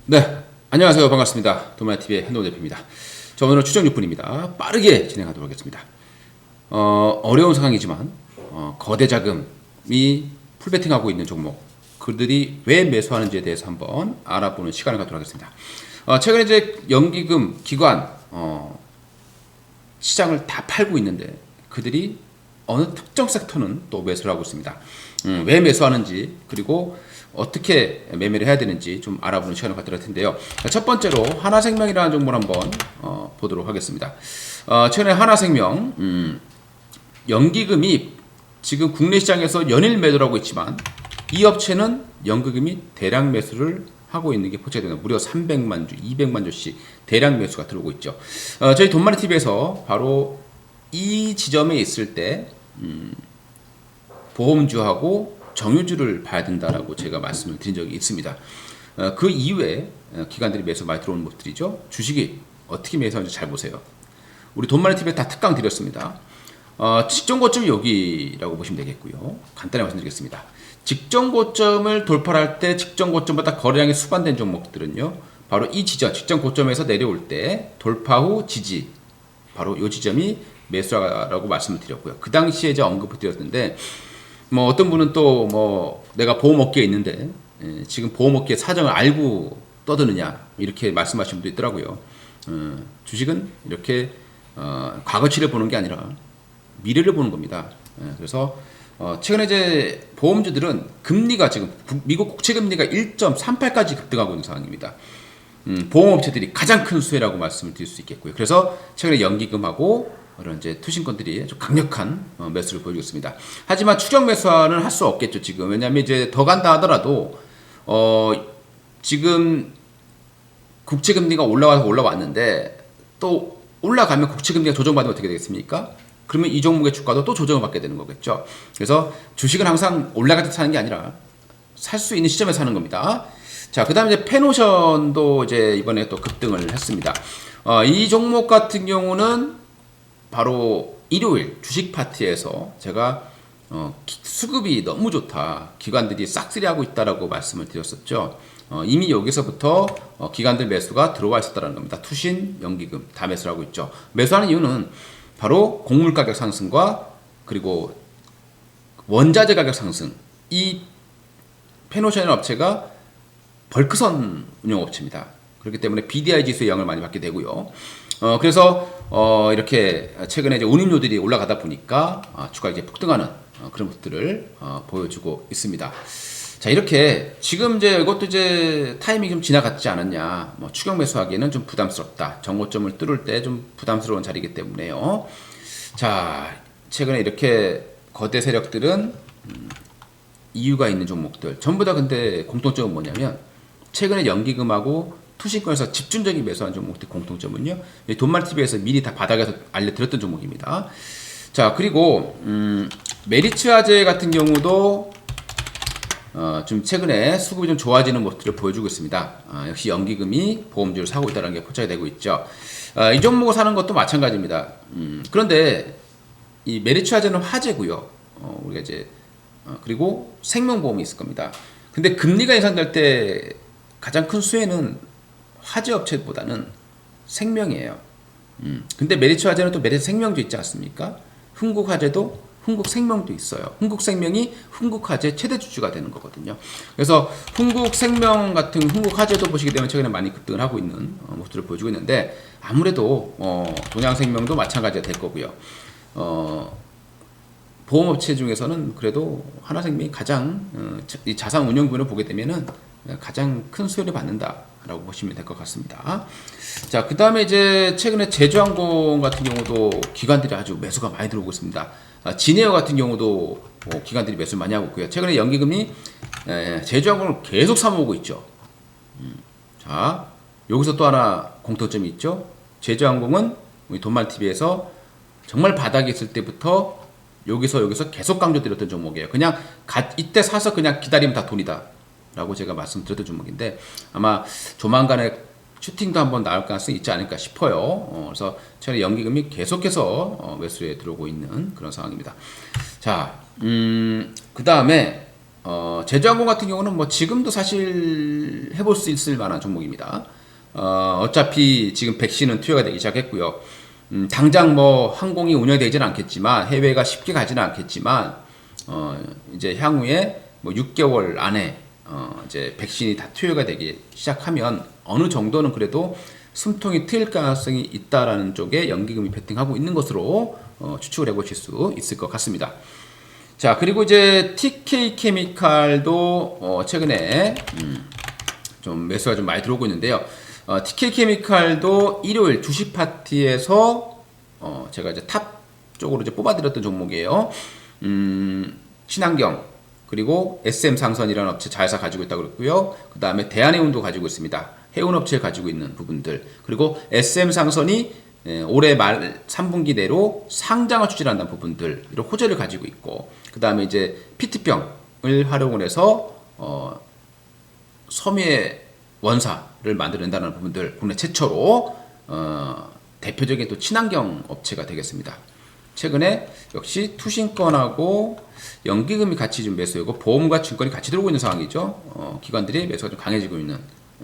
네, 안녕하세요. 반갑습니다. 도마TV의 hen동 대표입니다. 자, 오늘은 추정 6분입니다. 빠르게 진행하도록 하겠습니다. 어려운 상황이지만 거대 자금이 풀베팅하고 있는 종목, 그들이 왜 매수하는지에 대해서 한번 알아보는 시간을 갖도록 하겠습니다. 최근에 이제 연기금 기관 시장을 다 팔고 있는데 그들이 어느 특정 섹터는 또 매수를 하고 있습니다. 왜 매수하는지, 그리고 어떻게 매매를 해야 되는지 좀 알아보는 시간을 갖도록 할 텐데요. 첫 번째로 하나생명이라는 종목을 한번 보도록 하겠습니다. 최근에 하나생명 연기금이 지금 국내 시장에서 연일 매도를 하고 있지만 이 업체는 연기금이 대량 매수를 하고 있는 게 포착이 됩니다. 무려 300만 주, 200만 주씩 대량 매수가 들어오고 있죠. 저희 돈마니TV에서 바로 이 지점에 있을 때 보험주하고 정유주를 봐야 된다라고 제가 말씀을 드린 적이 있습니다. 그 이후에 기관들이 매수 많이 들어오는 모습들이죠. 주식이 어떻게 매수하는지 잘 보세요. 우리 돈마니TV에 다 특강 드렸습니다. 직전 고점이 여기라고 보시면 되겠고요. 간단히 말씀드리겠습니다. 직전 고점을 돌파할 때 직전 고점보다 거래량이 수반된 종목들은요, 바로 이 지점, 직전 고점에서 내려올 때 돌파 후 지지, 바로 이 지점이 매수라고 말씀을 드렸고요. 그 당시에 이제 언급을 드렸는데, 뭐 어떤 분은 또 뭐 내가 보험업계에 있는데 지금 보험업계 사정을 알고 떠드느냐 이렇게 말씀하시는 분도 있더라고요. 주식은 이렇게 과거치를 보는 게 아니라 미래를 보는 겁니다. 그래서 최근에 이제 보험주들은 금리가 지금 미국 국채 금리가 1.38까지 급등하고 있는 상황입니다. 보험업체들이 가장 큰 수혜라고 말씀을 드릴 수 있겠고요. 그래서 최근에 연기금하고 이런 이제 투신권들이 좀 강력한 매수를 보여주고 있습니다. 하지만 추격 매수는 할 수 없겠죠, 지금. 왜냐하면 이제 더 간다 하더라도 지금 국채 금리가 올라왔는데 또 올라가면 국채 금리가 조정받으면 어떻게 되겠습니까? 그러면 이 종목의 주가도 또 조정을 받게 되는 거겠죠. 그래서 주식은 항상 올라갈 때 사는 게 아니라 살 수 있는 시점에 사는 겁니다. 자, 그 다음에 이제 페노션도 이제 이번에 또 급등을 했습니다. 이 종목 같은 경우는 바로 일요일 주식 파티에서 제가 수급이 너무 좋다, 기관들이 싹쓸이하고 있다라고 말씀을 드렸었죠. 이미 여기서부터 기관들 매수가 들어와 있었다는 겁니다. 투신, 연기금 다 매수를 하고 있죠. 매수하는 이유는 바로 곡물 가격 상승과 그리고 원자재 가격 상승. 이 페노션이라는 업체가 벌크선 운영업체입니다. 그렇기 때문에 BDI 지수의 영향을 많이 받게 되고요. 그래서 이렇게 최근에 이제 운임료들이 올라가다 보니까 주가 이제 폭등하는 그런 것들을 보여주고 있습니다. 자, 이렇게 지금 이제 이것도 이제 타이밍이 좀 지나갔지 않았냐, 뭐 추격 매수하기에는 좀 부담스럽다, 정고점을 뚫을 때 좀 부담스러운 자리이기 때문에요. 자, 최근에 이렇게 거대 세력들은 이유가 있는 종목들 전부 다, 근데 공통점은 뭐냐면 최근에 연기금하고 투신권에서 집중적인 매수한 종목들 공통점은요, 돈마TV에서 미리 다 바닥에서 알려드렸던 종목입니다. 자, 그리고 메리츠화재 같은 경우도 좀 최근에 수급이 좀 좋아지는 모습들을 보여주고 있습니다. 역시 연기금이 보험주를 사고 있다는 게 포착이 되고 있죠. 이 종목을 사는 것도 마찬가지입니다. 그런데 이 메리츠화재는 화재고요. 우리가 이제 그리고 생명보험이 있을 겁니다. 근데 금리가 인상될 때 가장 큰 수혜는 화재 업체보다는 생명이에요. 근데 메리츠화재는 또 메리츠 생명도 있지 않습니까? 흥국화재도 흥국생명도 있어요. 흥국생명이 흥국화재 최대 주주가 되는 거거든요. 그래서 흥국생명 같은 흥국화재도 보시게 되면 최근에 많이 급등을 하고 있는 모습들을 보여주고 있는데, 아무래도 동양생명도 마찬가지가 될 거고요. 보험업체 중에서는 그래도 하나생명이 가장 이 자산운용분을 보게 되면은 가장 큰 수혜를 받는다라고 보시면 될 것 같습니다. 자, 그 다음에 이제 최근에 제주항공 같은 경우도 기관들이 아주 매수가 많이 들어오고 있습니다. 진에어 같은 경우도 기관들이 매수 많이 하고 있고요. 최근에 연기금이 제주항공을 계속 사모으고 있죠. 자, 여기서 또 하나 공통점이 있죠. 제주항공은 우리 돈마TV에서 정말 바닥에 있을 때부터 여기서 계속 강조드렸던 종목이에요. 그냥 이때 사서 그냥 기다리면 다 돈이다 라고 제가 말씀드렸던 종목인데, 아마 조만간에 슈팅도 한번 나올 가능성이 있지 않을까 싶어요. 그래서 최근에 연기금이 계속해서 매수에 들어오고 있는 그런 상황입니다. 자, 그 다음에 제주항공 같은 경우는 뭐 지금도 사실 해볼 수 있을 만한 종목입니다. 어차피 지금 백신은 투여가 되기 시작했고요. 당장 뭐 항공이 운영되지는 않겠지만 해외가 쉽게 가지는 않겠지만 이제 향후에 뭐 6개월 안에 이제 백신이 다 투여가 되기 시작하면 어느 정도는 그래도 숨통이 트일 가능성이 있다라는 쪽에 연기금이 베팅하고 있는 것으로 추측을 해보실 수 있을 것 같습니다. 자, 그리고 이제 TK 케미칼도 최근에 좀 매수가 좀 많이 들어오고 있는데요. TK 케미칼도 일요일 주식 파티에서 제가 이제 탑 쪽으로 이제 뽑아드렸던 종목이에요. 친환경 그리고 SM 상선이라는 업체 자회사 가지고 있다고 그랬고요. 그 다음에 대한해운도 가지고 있습니다. 해운업체 가지고 있는 부분들, 그리고 SM 상선이 올해 말 3분기 내로 상장을 추진한다는 부분들, 이런 호재를 가지고 있고, 그 다음에 이제 PT병을 활용을 해서 섬유의 원사를 만들어낸다는 부분들, 국내 최초로 대표적인 또 친환경 업체가 되겠습니다. 최근에 역시 투신권하고 연기금이 같이 좀 매수하고 보험과 증권이 같이 들어오고 있는 상황이죠. 기관들이 매수가 좀 강해지고 있는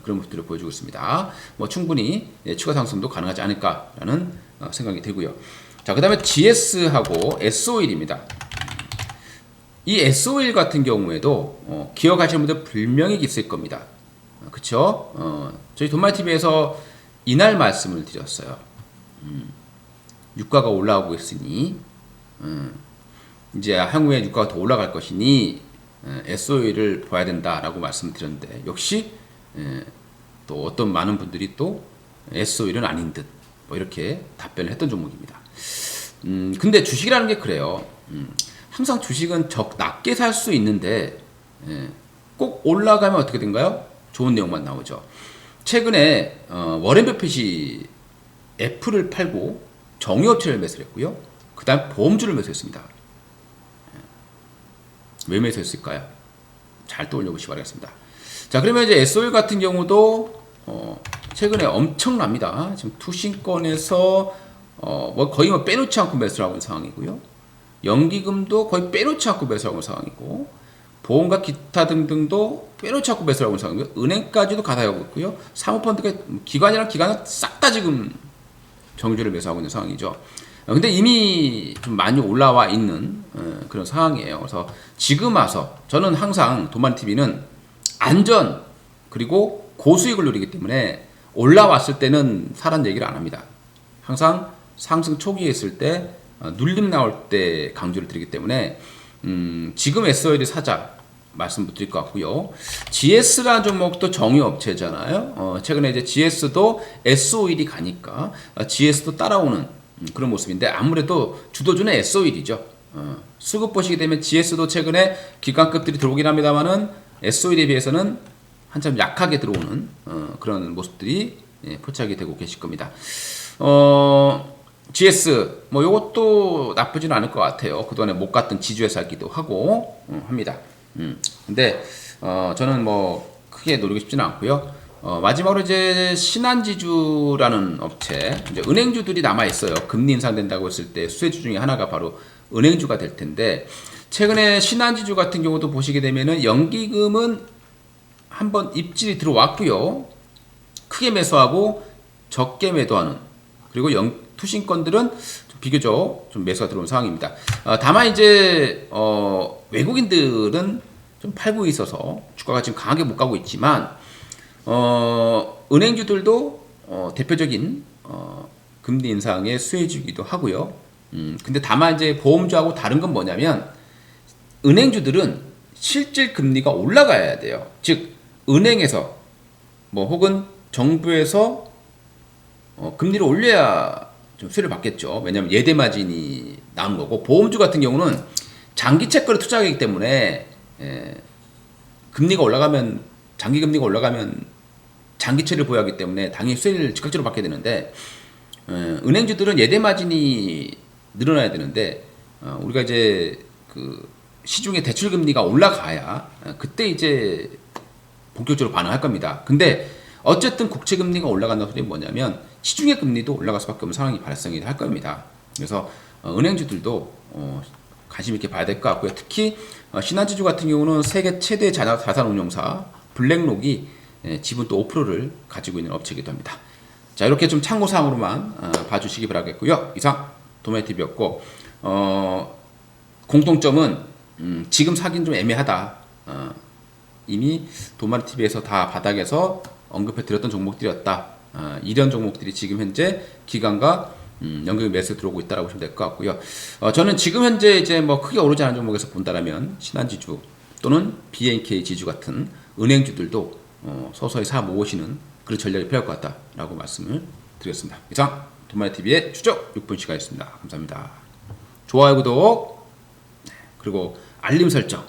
그런 모습들을 보여주고 있습니다. 뭐 충분히 추가 상승도 가능하지 않을까라는 생각이 들고요. 자, 그 다음에 GS하고 S-오일입니다. 이 S-오일 같은 경우에도 기억하시는 분들 분명히 있을 겁니다. 그쵸? 저희 돈마이TV에서 이날 말씀을 드렸어요. 유가가 올라오고 있으니 이제 향후에 유가가 더 올라갈 것이니 S-오일을 봐야 된다라고 말씀드렸는데, 역시 또 어떤 많은 분들이 또 S-오일은 아닌 듯 뭐 이렇게 답변을 했던 종목입니다. 근데 주식이라는 게 그래요. 항상 주식은 낮게 살 수 있는데 꼭 올라가면 어떻게 된가요? 좋은 내용만 나오죠. 최근에 워렌 버핏이 애플을 팔고 정유업체를 매수했고요. 그 다음 보험주를 매수했습니다. 왜 매수했을까요? 잘 떠올려보시기 바라겠습니다. 자, 그러면 이제 S-오일 같은 경우도 최근에 엄청납니다. 지금 투신권에서 뭐 거의 뭐 빼놓지 않고 매수를 하고 있는 상황이고요. 연기금도 거의 빼놓지 않고 매수하고 있는 상황이고, 보험과 기타 등등도 빼놓지 않고 매수하고 있는 상황이고요. 은행까지도 가다하고 있고요. 사모펀드가 기관이랑 기관은 싹 다 지금 정주를 매수하고 있는 상황이죠. 근데 이미 좀 많이 올라와 있는 그런 상황이에요. 그래서 지금 와서 저는 항상 도마TV는 안전 그리고 고수익을 누리기 때문에 올라왔을 때는 사란 얘기를 안 합니다. 항상 상승 초기에 있을 때 눌림 나올 때 강조를 드리기 때문에 지금 S-오일을 사자 말씀 드릴 것 같고요. GS라는 종목도 정유업체잖아요. 최근에 이제 GS도 S-오일이 가니까 GS도 따라오는 그런 모습인데, 아무래도 주도주는 S-오일이죠. 수급 보시게 되면 GS도 최근에 기관급들이 들어오긴 합니다만은 S-오일에 비해서는 한참 약하게 들어오는 그런 모습들이 포착이 되고 계실 겁니다. GS 뭐 요것도 나쁘지는 않을 것 같아요. 그동안에 못 갔던 지주회사이기도 하고 합니다. 근데 저는 뭐 크게 노리고 싶지는 않고요. 마지막으로 이제 신한지주라는 업체, 이제 은행주들이 남아 있어요. 금리 인상된다고 했을 때 수혜주 중에 하나가 바로 은행주가 될 텐데, 최근에 신한지주 같은 경우도 보시게 되면은 연기금은 한번 입질이 들어왔고요. 크게 매수하고 적게 매도하는, 그리고 투신권들은 좀 비교적 좀 매수가 들어온 상황입니다. 다만 이제 외국인들은 좀 팔고 있어서 주가가 지금 강하게 못 가고 있지만, 은행주들도 대표적인 금리 인상의 수혜주기도 하고요. 근데 다만 이제 보험주하고 다른 건 뭐냐면, 은행주들은 실질 금리가 올라가야 돼요. 즉 은행에서 뭐 혹은 정부에서 금리를 올려야 좀 수혜를 받겠죠. 왜냐하면 예대 마진이 나온 거고, 보험주 같은 경우는 장기 채권에 투자하기 때문에 금리가 올라가면, 장기 금리가 올라가면 장기채를 보유하기 때문에 당연히 수혜를 즉각적으로 받게 되는데, 은행주들은 예대 마진이 늘어나야 되는데, 우리가 이제 그 시중에 대출 금리가 올라가야 그때 이제 본격적으로 반응할 겁니다. 근데 어쨌든 국채 금리가 올라간다는 소리는 뭐냐면 시중의 금리도 올라갈 수밖에 없는 상황이 발생이 할 겁니다. 그래서 은행주들도 관심 있게 봐야 될 것 같고요. 특히 신한지주 같은 경우는 세계 최대 자산운용사 블랙록이 지분 또 5%를 가지고 있는 업체이기도 합니다. 자, 이렇게 좀 참고사항으로만 봐주시기 바라겠고요. 이상 도매TV였고 공통점은 지금 사기는 좀 애매하다. 이미 도매TV에서 다 바닥에서 언급해 드렸던 종목들이었다. 이런 종목들이 지금 현재 기관과 연결 매수 들어오고 있다라고 보시면 될 것 같고요. 저는 지금 현재 이제 뭐 크게 오르지 않은 종목에서 본다라면 신한지주 또는 BNK 지주 같은 은행주들도 서서히 사 모으시는 그런 전략이 필요할 것 같다라고 말씀을 드렸습니다. 이상 도매TV의 추적 6분 시간이었습니다. 감사합니다. 좋아요, 구독, 그리고 알림 설정.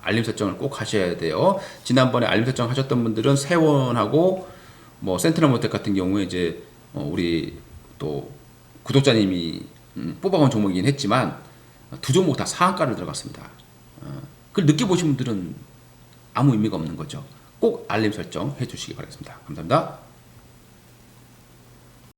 알림 설정을 꼭 하셔야 돼요. 지난번에 알림 설정 하셨던 분들은 세원하고 뭐 센트럴모텍 같은 경우에 이제 우리 또 구독자님이 뽑아온 종목이긴 했지만 두 종목 다 상한가를 들어갔습니다. 그걸 늦게 보신 분들은 아무 의미가 없는 거죠. 꼭 알림 설정 해주시기 바라겠습니다. 감사합니다.